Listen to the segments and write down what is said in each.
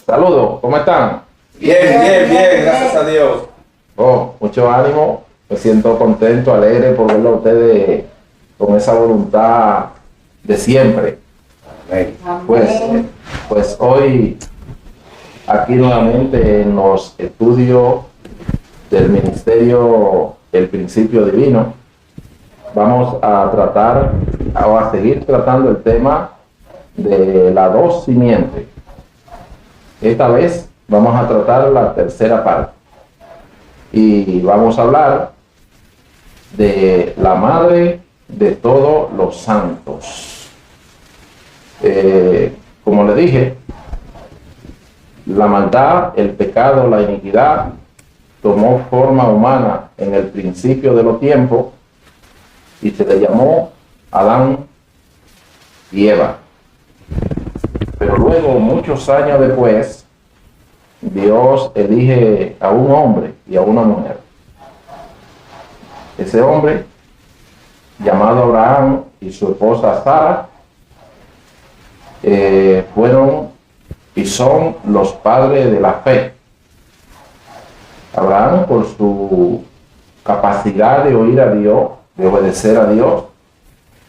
Saludos, ¿cómo están? Bien, gracias a Dios. Mucho ánimo, me siento contento, alegre por verlo a ustedes con esa voluntad de siempre. Pues hoy, aquí nuevamente en los estudios del Ministerio El Principio Divino, vamos a seguir tratando el tema de las dos simientes. Esta vez vamos a tratar la tercera parte y vamos a hablar de la madre de todos los santos. Como le dije, la maldad, el pecado, la iniquidad tomó forma humana en el principio de los tiempos y se le llamó Adán y Eva. Pero luego, muchos años después, Dios elige a un hombre y a una mujer. Ese hombre, llamado Abraham, y su esposa Sara, fueron y son los padres de la fe. Abraham, por su capacidad de oír a Dios, de obedecer a Dios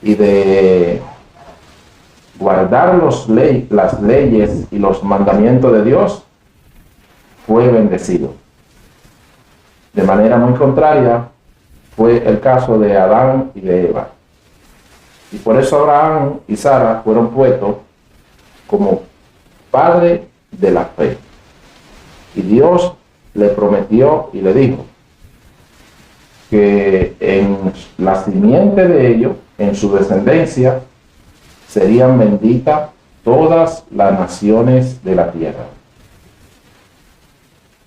y de guardar las leyes y los mandamientos de Dios, fue bendecido. De manera muy contraria fue el caso de Adán y de Eva. Y por eso Abraham y Sara fueron puestos como padre de la fe. Y Dios le prometió y le dijo que en la simiente de ellos, en su descendencia, serían benditas todas las naciones de la tierra.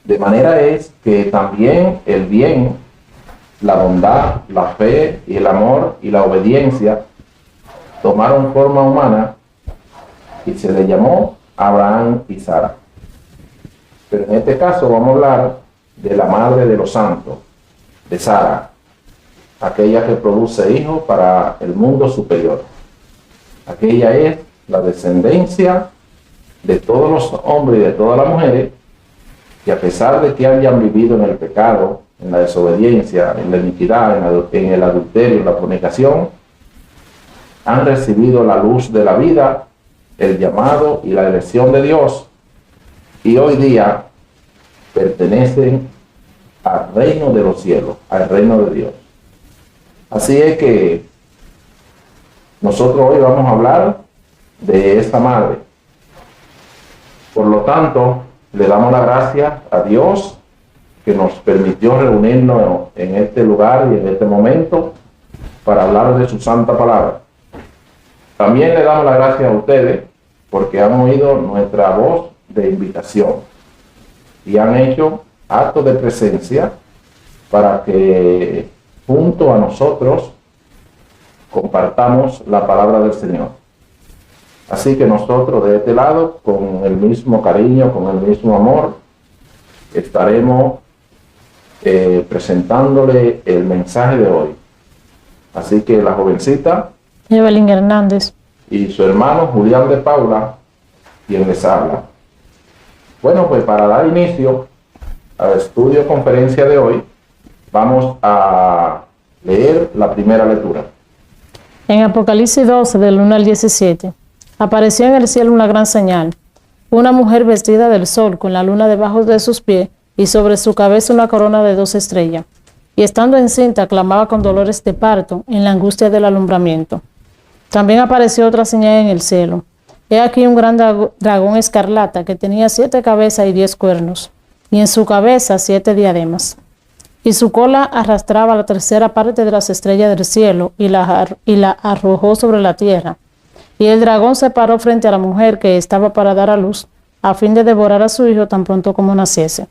De manera es que también el bien, la bondad, la fe y el amor y la obediencia tomaron forma humana y se le llamó Abraham y Sara. Pero en este caso vamos a hablar de la madre de los santos, de Sara, aquella que produce hijos para el mundo superior. Aquella es la descendencia de todos los hombres y de todas las mujeres que, a pesar de que hayan vivido en el pecado, en la desobediencia, en la iniquidad, en el adulterio, en la fornicación, han recibido la luz de la vida, el llamado y la elección de Dios, y hoy día pertenecen al reino de los cielos, al reino de Dios. Así es que nosotros hoy vamos a hablar de esta madre. Por lo tanto, le damos la gracia a Dios que nos permitió reunirnos en este lugar y en este momento para hablar de su santa palabra. También le damos la gracia a ustedes porque han oído nuestra voz de invitación y han hecho actos de presencia para que junto a nosotros compartamos la palabra del Señor. Así que nosotros de este lado, con el mismo cariño, con el mismo amor, estaremos presentándole el mensaje de hoy. Así que la jovencita Evelyn Hernández y su hermano Julián de Paula, quien les habla. Bueno, pues para dar inicio al estudio conferencia de hoy, vamos a leer la primera lectura. En Apocalipsis 12, del 1 al 17, apareció en el cielo una gran señal, una mujer vestida del sol, con la luna debajo de sus pies, y sobre su cabeza una corona de 2 estrellas. Y estando encinta, clamaba con dolores de parto, en la angustia del alumbramiento. También apareció otra señal en el cielo. He aquí un gran dragón escarlata, que tenía 7 cabezas y 10 cuernos, y en su cabeza 7 diademas. Y su cola arrastraba la tercera parte de las estrellas del cielo y la arrojó sobre la tierra. Y el dragón se paró frente a la mujer que estaba para dar a luz, a fin de devorar a su hijo tan pronto como naciese.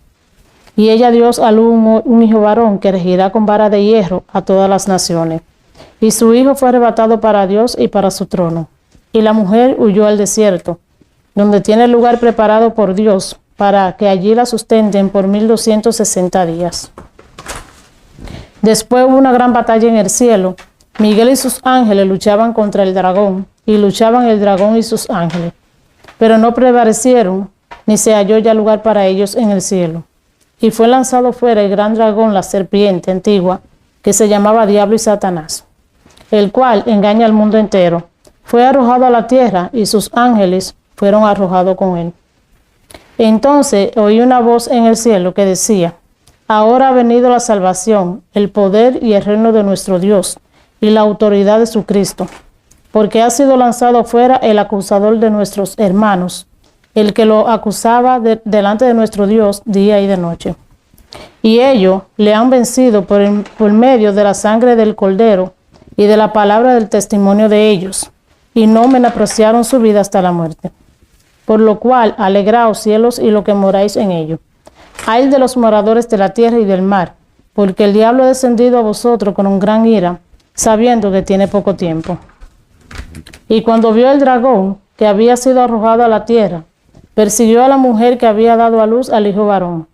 Y ella dio a luz un hijo varón que regirá con vara de hierro a todas las naciones. Y su hijo fue arrebatado para Dios y para su trono. Y la mujer huyó al desierto, donde tiene el lugar preparado por Dios para que allí la sustenten por 1260 días. Después hubo una gran batalla en el cielo. Miguel y sus ángeles luchaban contra el dragón, y luchaban el dragón y sus ángeles, pero no prevalecieron, ni se halló ya lugar para ellos en el cielo. Y fue lanzado fuera el gran dragón, la serpiente antigua, que se llamaba Diablo y Satanás, el cual engaña al mundo entero. Fue arrojado a la tierra, y sus ángeles fueron arrojados con él. Entonces oí una voz en el cielo que decía: ahora ha venido la salvación, el poder y el reino de nuestro Dios, y la autoridad de su Cristo, porque ha sido lanzado fuera el acusador de nuestros hermanos, el que lo acusaba delante de nuestro Dios día y de noche. Y ellos le han vencido por medio de la sangre del Cordero y de la palabra del testimonio de ellos, y no menospreciaron su vida hasta la muerte. Por lo cual, alegraos cielos y lo que moráis en ellos. Ay de los moradores de la tierra y del mar, porque el diablo ha descendido a vosotros con un gran ira, sabiendo que tiene poco tiempo. Y cuando vio el dragón, que había sido arrojado a la tierra, persiguió a la mujer que había dado a luz al hijo varón.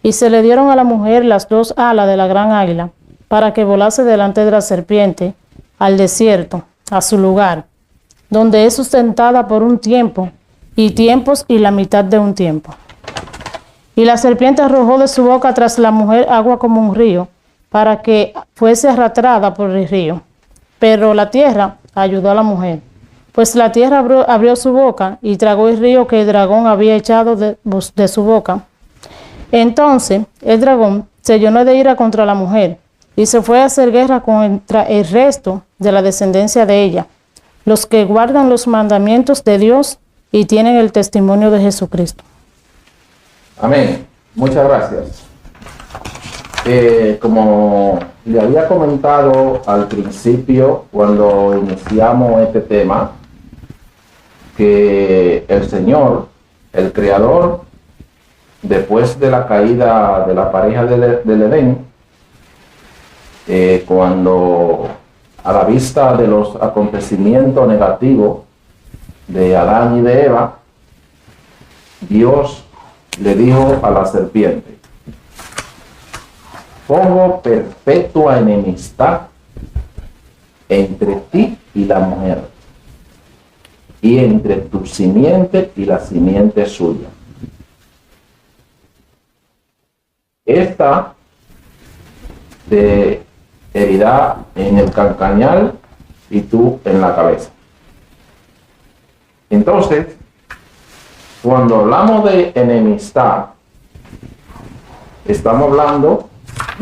Y se le dieron a la mujer las dos alas de la gran águila, para que volase delante de la serpiente, al desierto, a su lugar, donde es sustentada por un tiempo, y tiempos y la mitad de un tiempo. Y la serpiente arrojó de su boca tras la mujer agua como un río, para que fuese arrastrada por el río. Pero la tierra ayudó a la mujer, pues la tierra abrió su boca y tragó el río que el dragón había echado de su boca. Entonces el dragón se llenó de ira contra la mujer y se fue a hacer guerra contra el resto de la descendencia de ella, los que guardan los mandamientos de Dios y tienen el testimonio de Jesucristo. Amén. Muchas gracias. Como le había comentado al principio, cuando iniciamos este tema, que el Señor, el Creador, después de la caída de la pareja del Edén, cuando a la vista de los acontecimientos negativos de Adán y de Eva, Dios le dijo a la serpiente: pongo perpetua enemistad entre ti y la mujer, y entre tu simiente y la simiente suya. Esta te herirá en el calcañar y tú en la cabeza. Entonces, cuando hablamos de enemistad, estamos hablando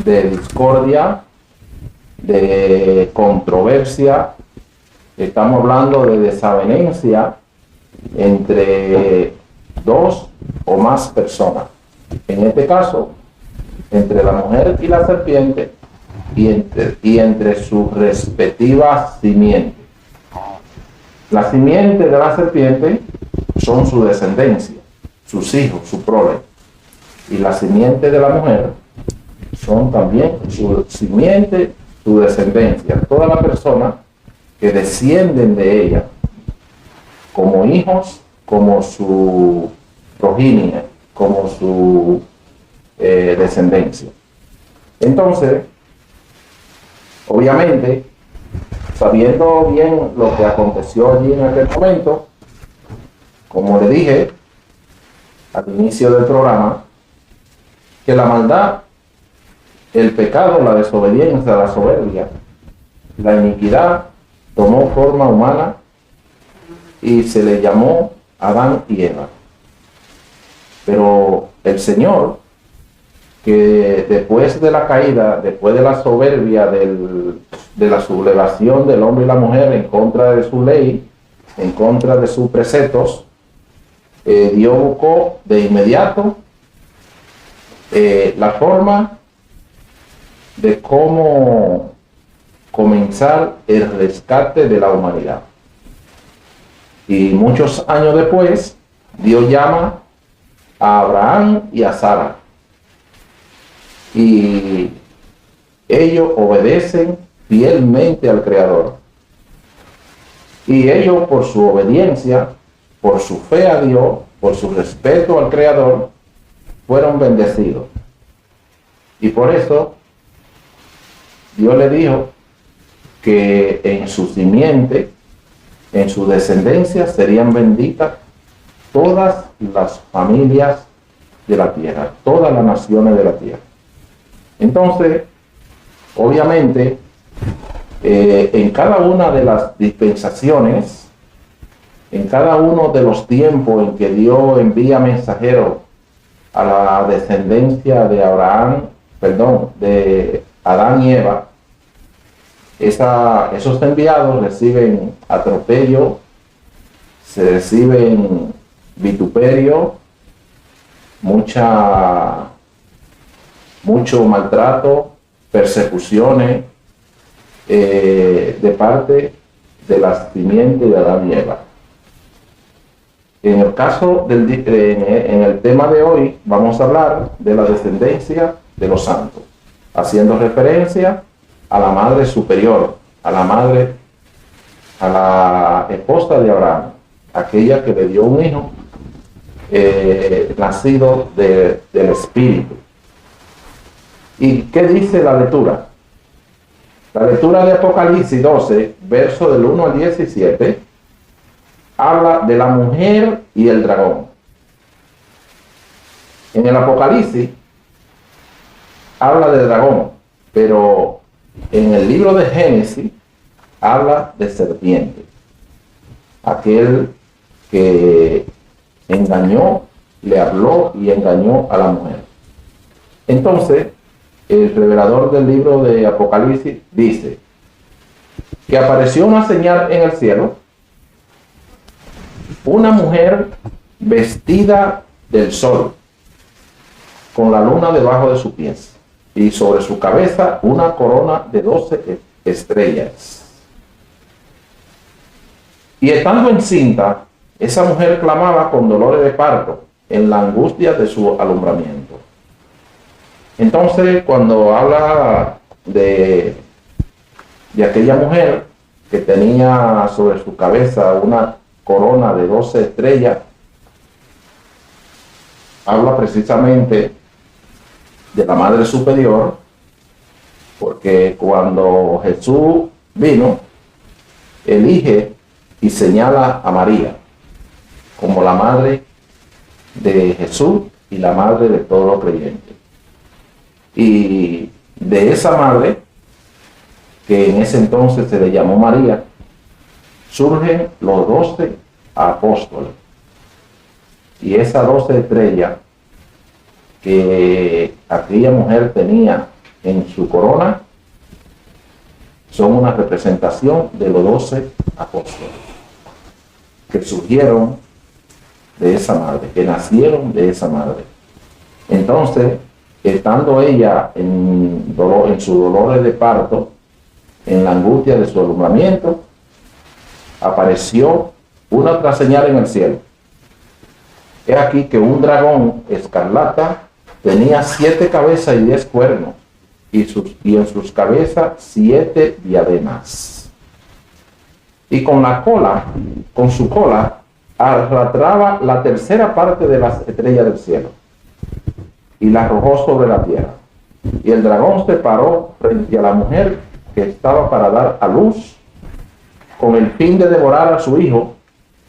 de discordia, de controversia, estamos hablando de desavenencia entre dos o más personas. En este caso, entre la mujer y la serpiente y entre sus respectivas simientes. La simiente de la serpiente son su descendencia, sus hijos, su prole. Y la simiente de la mujer son también su simiente, su descendencia. Toda la persona que descienden de ella como hijos, como su progenie, como su descendencia. Entonces, obviamente, sabiendo bien lo que aconteció allí en aquel momento, como le dije al inicio del programa, que la maldad, el pecado, la desobediencia, la soberbia, la iniquidad tomó forma humana y se le llamó Adán y Eva. Pero el Señor, que después de la caída, después de la soberbia de la sublevación del hombre y la mujer en contra de su ley, en contra de sus preceptos, Dios buscó de inmediato la forma de cómo comenzar el rescate de la humanidad. Y muchos años después, Dios llama a Abraham y a Sara. Y ellos obedecen fielmente al Creador. Y ellos, por su obediencia, por su fe a Dios, por su respeto al Creador, fueron bendecidos. Y por eso Dios le dijo que en su simiente, en su descendencia, serían benditas todas las familias de la tierra, todas las naciones de la tierra. Entonces, obviamente, en cada una de las dispensaciones, en cada uno de los tiempos en que Dios envía mensajeros a la descendencia de de Adán y Eva, esos enviados reciben atropello, se reciben vituperio, mucho maltrato, persecuciones de parte de la simiente de Adán y Eva. En el caso en el tema de hoy, vamos a hablar de la descendencia de los santos, haciendo referencia a la madre superior, a la esposa de Abraham, aquella que le dio un hijo nacido del Espíritu. ¿Y qué dice la lectura? La lectura de Apocalipsis 12, verso del 1 al 17, habla de la mujer y el dragón. En el Apocalipsis habla del dragón, pero en el libro de Génesis habla de serpiente, aquel que engañó, le habló y engañó a la mujer. Entonces, el revelador del libro de Apocalipsis dice que apareció una señal en el cielo, una mujer vestida del sol, con la luna debajo de sus pies, y sobre su cabeza una corona de 12 estrellas. Y estando encinta, esa mujer clamaba con dolores de parto en la angustia de su alumbramiento. Entonces, cuando habla de aquella mujer que tenía sobre su cabeza una corona de 12 estrellas, habla precisamente de la Madre Superior, porque cuando Jesús vino, elige y señala a María como la madre de Jesús y la madre de todos los creyentes. Y de esa madre, que en ese entonces se le llamó María, surgen los 12 apóstoles. Y esas 12 estrellas que aquella mujer tenía en su corona son una representación de los 12 apóstoles que surgieron de esa madre, que nacieron de esa madre. Entonces, estando ella en sus dolores de parto, en la angustia de su alumbramiento, apareció una otra señal en el cielo. He aquí que un dragón escarlata tenía 7 cabezas y 10 cuernos, y en sus cabezas 7 diademas. Y con su cola, arrastraba la tercera parte de las estrellas del cielo, y la arrojó sobre la tierra. Y el dragón se paró frente a la mujer que estaba para dar a luz, con el fin de devorar a su hijo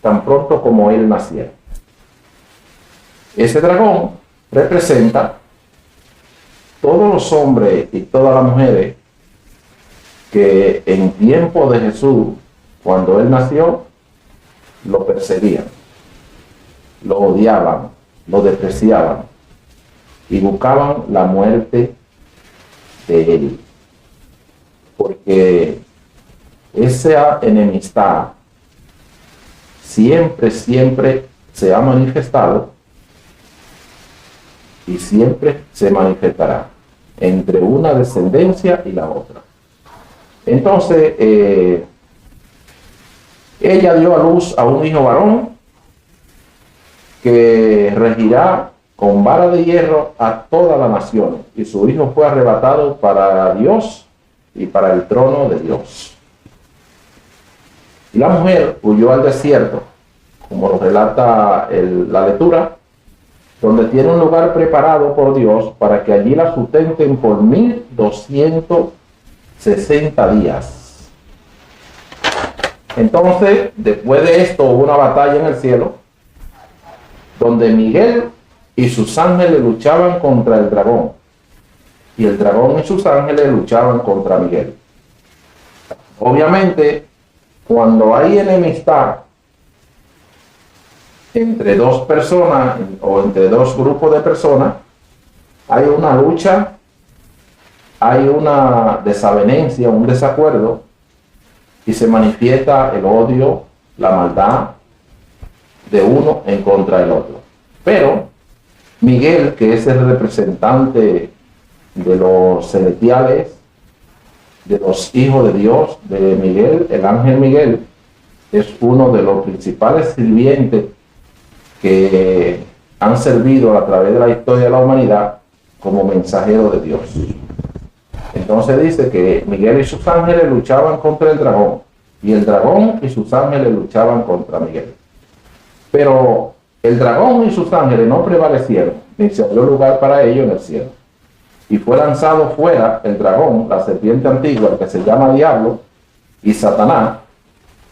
tan pronto como él naciera. Ese dragón representa todos los hombres y todas las mujeres que en tiempo de Jesús, cuando él nació, lo perseguían, lo odiaban, lo despreciaban y buscaban la muerte de él. Porque esa enemistad siempre se ha manifestado y siempre se manifestará entre una descendencia y la otra. Entonces, ella dio a luz a un hijo varón que regirá con vara de hierro a todas las naciones, y su hijo fue arrebatado para Dios y para el trono de Dios. Y la mujer huyó al desierto como lo relata la lectura, donde tiene un lugar preparado por Dios para que allí la sustenten por 1260 días. Entonces, después de esto hubo una batalla en el cielo, donde Miguel y sus ángeles luchaban contra el dragón, y el dragón y sus ángeles luchaban contra Miguel. Obviamente, cuando hay enemistad entre dos personas o entre dos grupos de personas, hay una lucha, hay una desavenencia, un desacuerdo, y se manifiesta el odio, la maldad de uno en contra del otro. Pero Miguel, que es el representante de los celestiales, de los hijos de Dios, de Miguel, el ángel Miguel, es uno de los principales sirvientes que han servido a través de la historia de la humanidad como mensajero de Dios. Entonces dice que Miguel y sus ángeles luchaban contra el dragón, y el dragón y sus ángeles luchaban contra Miguel. Pero el dragón y sus ángeles no prevalecieron, ni se abrió lugar para ellos en el cielo. Y fue lanzado fuera el dragón, la serpiente antigua, el que se llama Diablo, y Satanás,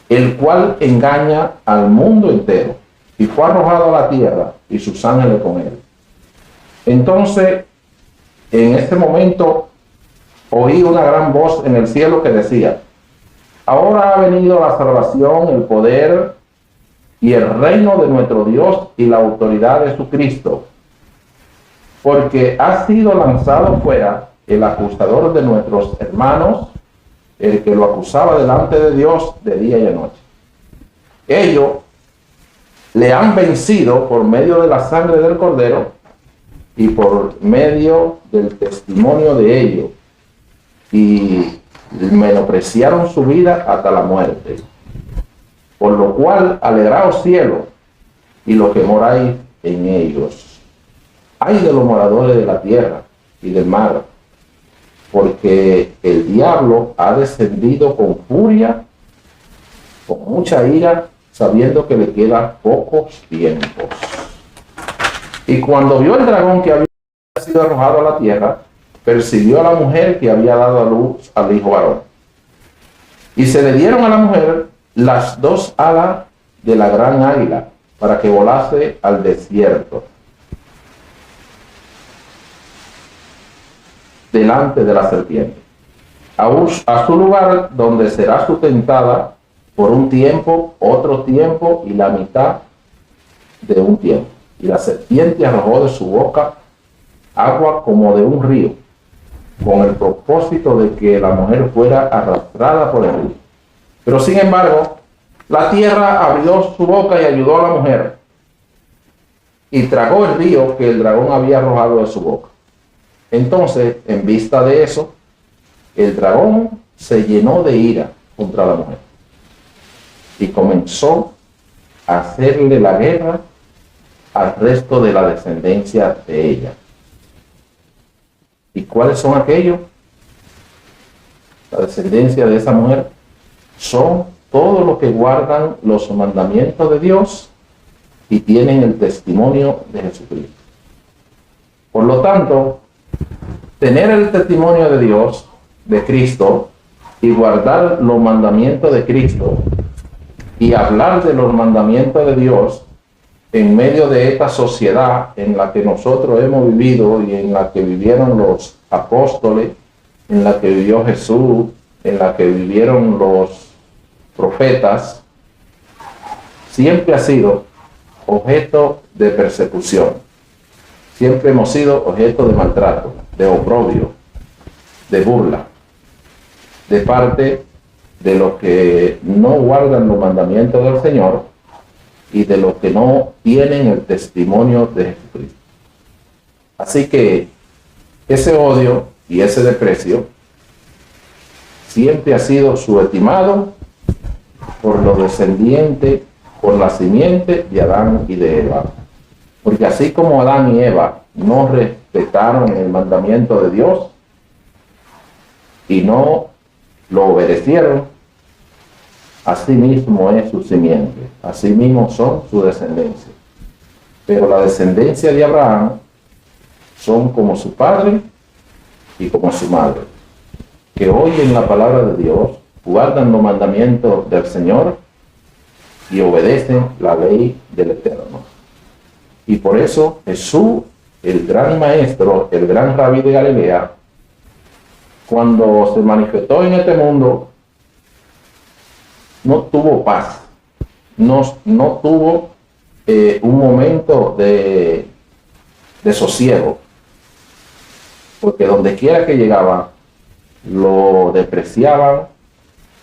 el cual engaña al mundo entero, y fue arrojado a la tierra, y sus ángeles con él. Entonces, en este momento, oí una gran voz en el cielo que decía: ahora ha venido la salvación, el poder y el reino de nuestro Dios y la autoridad de su Cristo, porque ha sido lanzado fuera el acusador de nuestros hermanos, el que lo acusaba delante de Dios de día y de noche. Ellos le han vencido por medio de la sangre del Cordero y por medio del testimonio de ellos, y menospreciaron su vida hasta la muerte. Por lo cual, alegraos cielos y los que moráis en ellos. Ay de los moradores de la tierra y del mar, porque el diablo ha descendido con furia, con mucha ira, sabiendo que le quedan pocos tiempos. Y cuando vio el dragón que había sido arrojado a la tierra, persiguió a la mujer que había dado a luz al hijo varón. Y se le dieron a la mujer las dos alas de la gran águila, para que volase al desierto, delante de la serpiente, a su lugar donde será sustentada por un tiempo, otro tiempo y la mitad de un tiempo. Y la serpiente arrojó de su boca agua como de un río, con el propósito de que la mujer fuera arrastrada por el río. Pero sin embargo, la tierra abrió su boca y ayudó a la mujer, y tragó el río que el dragón había arrojado de su boca. Entonces, en vista de eso, el dragón se llenó de ira contra la mujer y comenzó a hacerle la guerra al resto de la descendencia de ella. ¿Y cuáles son aquellos? La descendencia de esa mujer son todos los que guardan los mandamientos de Dios y tienen el testimonio de Jesucristo. Por lo tanto, tener el testimonio de Dios, de Cristo, y guardar los mandamientos de Cristo y hablar de los mandamientos de Dios en medio de esta sociedad en la que nosotros hemos vivido y en la que vivieron los apóstoles, en la que vivió Jesús, en la que vivieron los profetas, siempre ha sido objeto de persecución. Siempre hemos sido objeto de maltrato, de oprobio, de burla, de parte de los que no guardan los mandamientos del Señor y de los que no tienen el testimonio de Jesucristo. Así que ese odio y ese desprecio siempre ha sido subestimado por los descendientes, por la simiente de Adán y de Eva. Porque así como Adán y Eva no respetaron el mandamiento de Dios y no lo obedecieron, asimismo es su simiente, asimismo son su descendencia. Pero la descendencia de Abraham son como su padre y como su madre, que oyen la palabra de Dios, guardan los mandamientos del Señor y obedecen la ley del Eterno. Y por eso Jesús, el gran maestro, el gran rabí de Galilea, cuando se manifestó en este mundo, no tuvo paz, no tuvo un momento de sosiego, porque donde quiera que llegaba, lo despreciaban,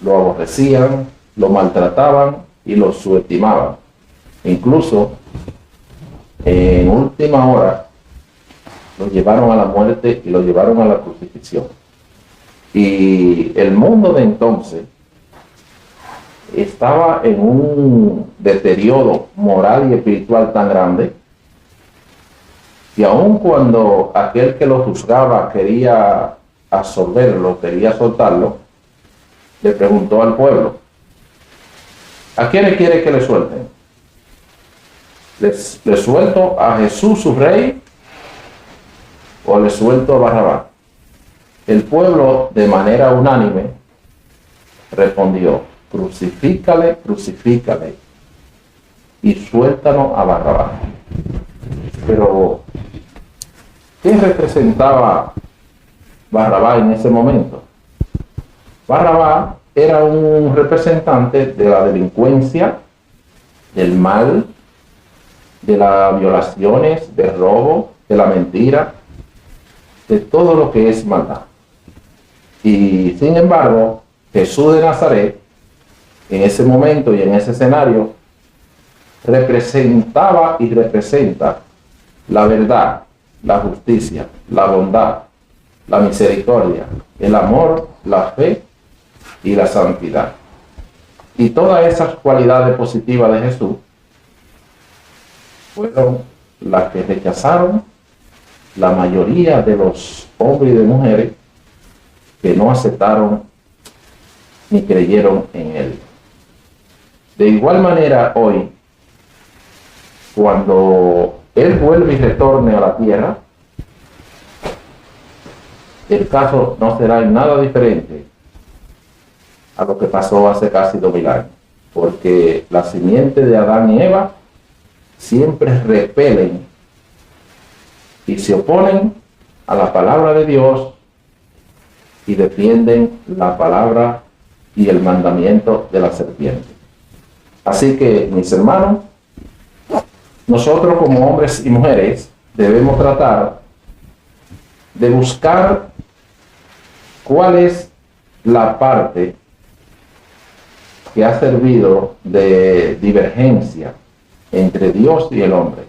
lo aborrecían, lo maltrataban y lo subestimaban. Incluso, en última hora, lo llevaron a la muerte y lo llevaron a la crucifixión. Y el mundo de entonces estaba en un deterioro moral y espiritual tan grande, y aun cuando aquel que lo juzgaba quería absorberlo, quería soltarlo, le preguntó al pueblo: ¿a quiénes quiere que le suelten? ¿Le suelto a Jesús su rey o le suelto a Barrabás? El pueblo, de manera unánime, respondió: crucifícale, crucifícale y suéltanos a Barrabás. Pero ¿qué representaba Barrabás en ese momento? Barrabás era un representante de la delincuencia, del mal, de las violaciones, del robo, de la mentira, de todo lo que es maldad. Y sin embargo, Jesús de Nazaret, en ese momento y en ese escenario, representaba y representa la verdad, la justicia, la bondad, la misericordia, el amor, la fe y la santidad. Y todas esas cualidades positivas de Jesús fueron las que rechazaron la mayoría de los hombres y de mujeres que no aceptaron ni creyeron en Él. De igual manera, hoy, cuando Él vuelve y retorne a la tierra, el caso no será en nada diferente a lo que pasó hace casi 2000 años, porque la simiente de Adán y Eva siempre repelen y se oponen a la palabra de Dios y defienden la palabra y el mandamiento de la serpiente. Así que, mis hermanos, nosotros como hombres y mujeres debemos tratar de buscar cuál es la parte que ha servido de divergencia entre Dios y el hombre,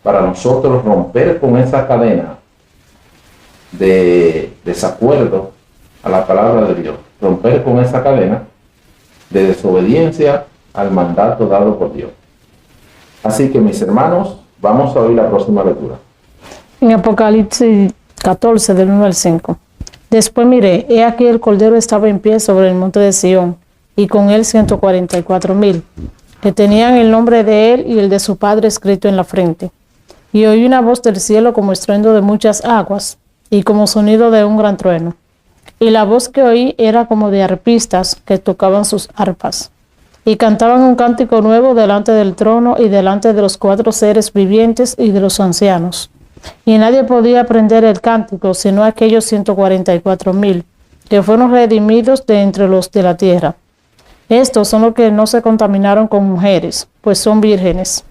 para nosotros romper con esa cadena de desacuerdo a la palabra de Dios, romper con esa cadena de desobediencia al mandato dado por Dios. Así que, mis hermanos, vamos a oír la próxima lectura. En Apocalipsis 14, del 1 al 5. Después miré, he aquí el Cordero estaba en pie sobre el monte de Sión, y con él 144,000, que tenían el nombre de él y el de su padre escrito en la frente. Y oí una voz del cielo como estruendo de muchas aguas, y como sonido de un gran trueno. Y la voz que oí era como de arpistas que tocaban sus arpas, y cantaban un cántico nuevo delante del trono y delante de los 4 seres vivientes y de los ancianos. Y nadie podía aprender el cántico, sino aquellos 144,000, que fueron redimidos de entre los de la tierra. Estos son los que no se contaminaron con mujeres, pues son vírgenes.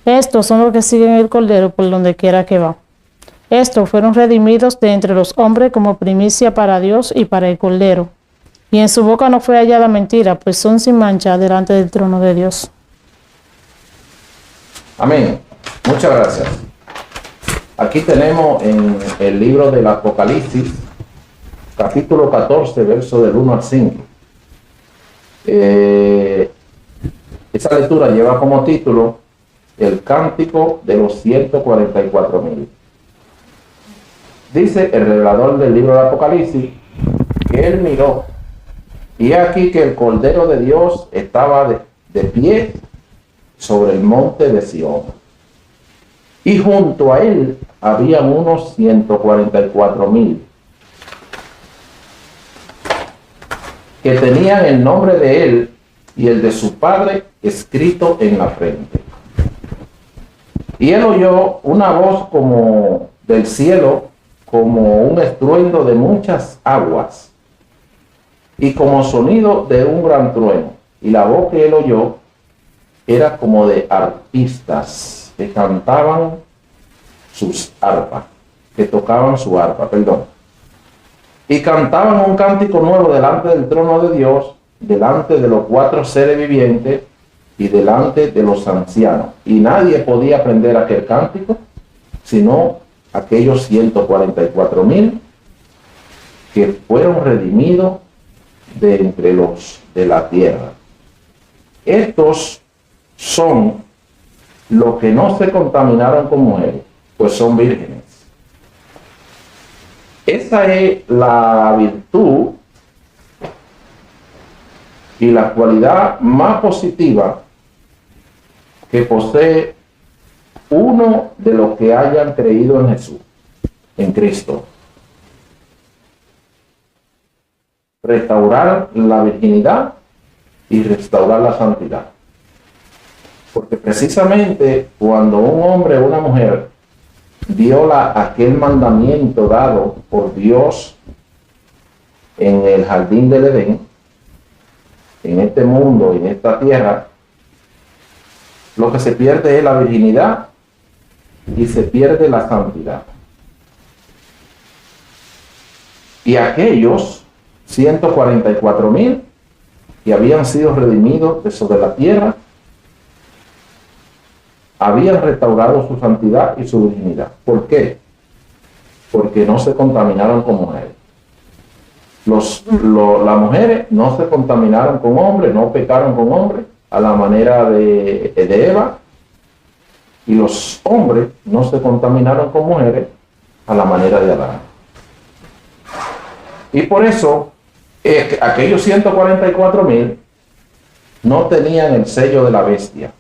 Estos son los que siguen el Cordero por donde quiera que va. Estos fueron redimidos de entre los hombres como primicia para Dios y para el Cordero. Y en su boca no fue hallada mentira, pues son sin mancha delante del trono de Dios. Amén. Muchas gracias. Aquí tenemos en el libro del Apocalipsis, capítulo 14, verso del 1 al 5. Esa lectura lleva como título el cántico de los 144,000. Dice el revelador del libro del Apocalipsis que él miró Y aquí que el Cordero de Dios estaba de pie sobre el monte de Sión. Y junto a él habían unos 144,000 que tenían el nombre de él y el de su padre escrito en la frente. Y él oyó una voz como del cielo, como un estruendo de muchas aguas, y como sonido de un gran trueno. Y la voz que él oyó era como de arpistas que cantaban sus arpas, que tocaban su arpa, perdón. Y cantaban un cántico nuevo delante del trono de Dios, delante de los 4 seres vivientes y delante de los ancianos. Y nadie podía aprender aquel cántico, sino aquellos 144,000 que fueron redimidos de entre los de la tierra. Estos son los que no se contaminaron con mujeres, pues son vírgenes. Esa es la virtud y la cualidad más positiva que posee uno de los que hayan creído en Jesús, en Cristo. Restaurar la virginidad y restaurar la santidad. Porque precisamente cuando un hombre o una mujer viola aquel mandamiento dado por Dios en el jardín del Edén, en este mundo, en esta tierra, lo que se pierde es la virginidad y se pierde la santidad. Y aquellos 144,000 que habían sido redimidos de sobre la tierra habían restaurado su santidad y su virginidad. ¿Por qué? Porque no se contaminaron con mujeres. Las mujeres no se contaminaron con hombres, no pecaron con hombres a la manera de Eva, y los hombres no se contaminaron con mujeres a la manera de Adán. Y por eso aquellos 144,000 no tenían el sello de la bestia,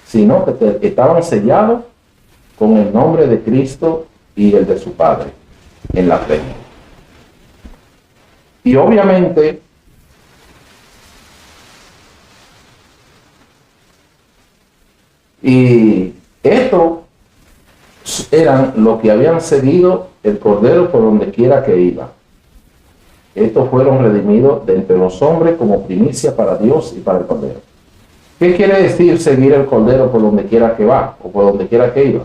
sino que estaban sellados con el nombre de Cristo y el de su Padre en la frente. Y obviamente estos eran los que habían seguido el Cordero por donde quiera que iba. Estos fueron redimidos de entre los hombres como primicia para Dios y para el Cordero. ¿Qué quiere decir seguir el Cordero por donde quiera que va o por donde quiera que iba?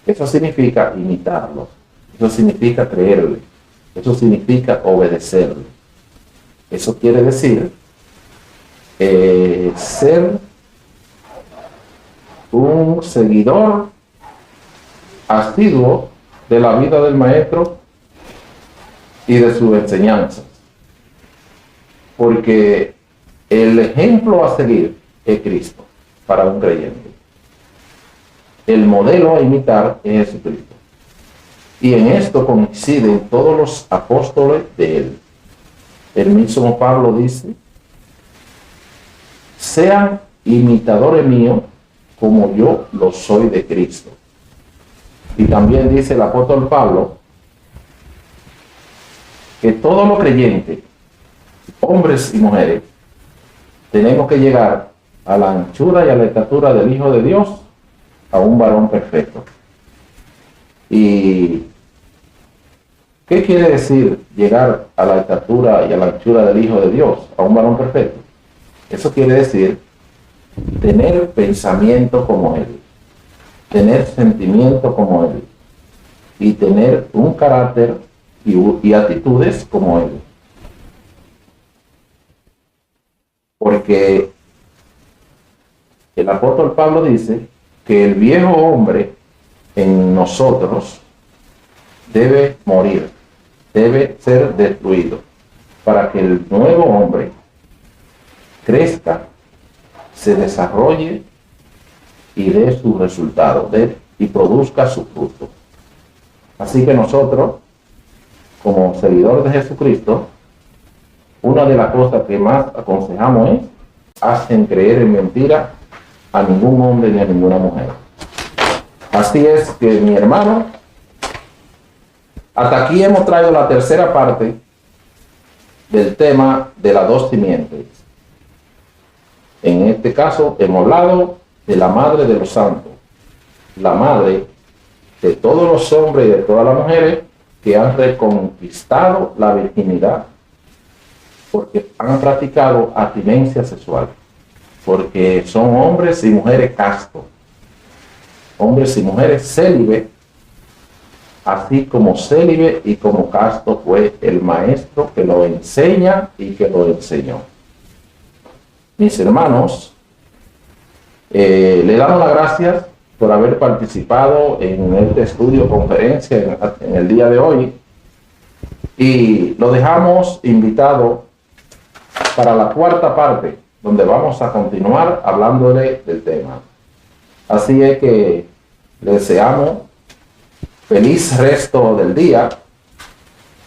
Eso significa imitarlo, eso significa creerle, eso significa obedecerle. Eso quiere decir ser un seguidor asiduo de la vida del Maestro y de sus enseñanzas. Porque el ejemplo a seguir es Cristo para un creyente. El modelo a imitar es Jesucristo. Y en esto coinciden todos los apóstoles de él. El mismo Pablo dice: sean imitadores míos como yo lo soy de Cristo. Y también dice el apóstol Pablo que todos los creyentes, hombres y mujeres, tenemos que llegar a la anchura y a la estatura del Hijo de Dios, a un varón perfecto. ¿Y qué quiere decir llegar a la estatura y a la anchura del Hijo de Dios, a un varón perfecto? Eso quiere decir tener pensamiento como Él, tener sentimiento como Él, y tener un carácter y actitudes como Él. Porque el apóstol Pablo dice que el viejo hombre en nosotros debe morir, debe ser destruido, para que el nuevo hombre crezca, se desarrolle y dé su resultado, y produzca su fruto. Así que nosotros, como seguidores de Jesucristo, una de las cosas que más aconsejamos es: hacen creer en mentira a ningún hombre ni a ninguna mujer. Así es que, mi hermano, hasta aquí hemos traído la tercera parte del tema de las dos simientes. En este caso hemos hablado de la madre de los santos, la madre de todos los hombres y de todas las mujeres que han reconquistado la virginidad porque han practicado abstinencia sexual, porque son hombres y mujeres castos, hombres y mujeres célibes, así como célibe y como casto fue el maestro que lo enseña y que lo enseñó. Mis hermanos, le damos las gracias por haber participado en este estudio conferencia en el día de hoy, y lo dejamos invitado para la cuarta parte, donde vamos a continuar hablándole del tema. Así es que le deseamos feliz resto del día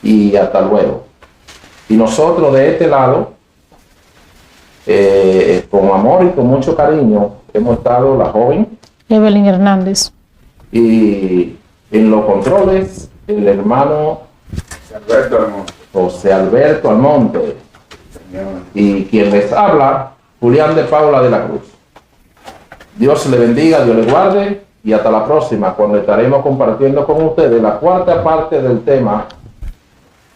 y hasta luego. Y nosotros de este lado, con amor y con mucho cariño, hemos estado la joven Evelyn Hernández. Y en los controles, el hermano José Alberto Almonte. Y quien les habla, Julián de Paula de la Cruz. Dios le bendiga, Dios le guarde, y hasta la próxima, cuando estaremos compartiendo con ustedes la cuarta parte del tema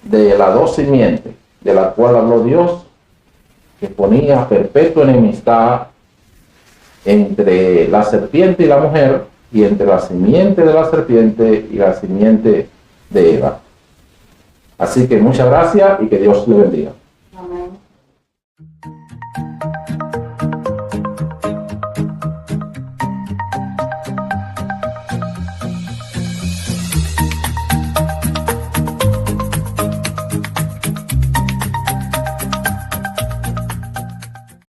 de las dos simientes, de la cual habló Dios, que ponía perpetua enemistad entre la serpiente y la mujer, y entre la simiente de la serpiente y la simiente de Eva. Así que muchas gracias y que Dios le bendiga. Amén.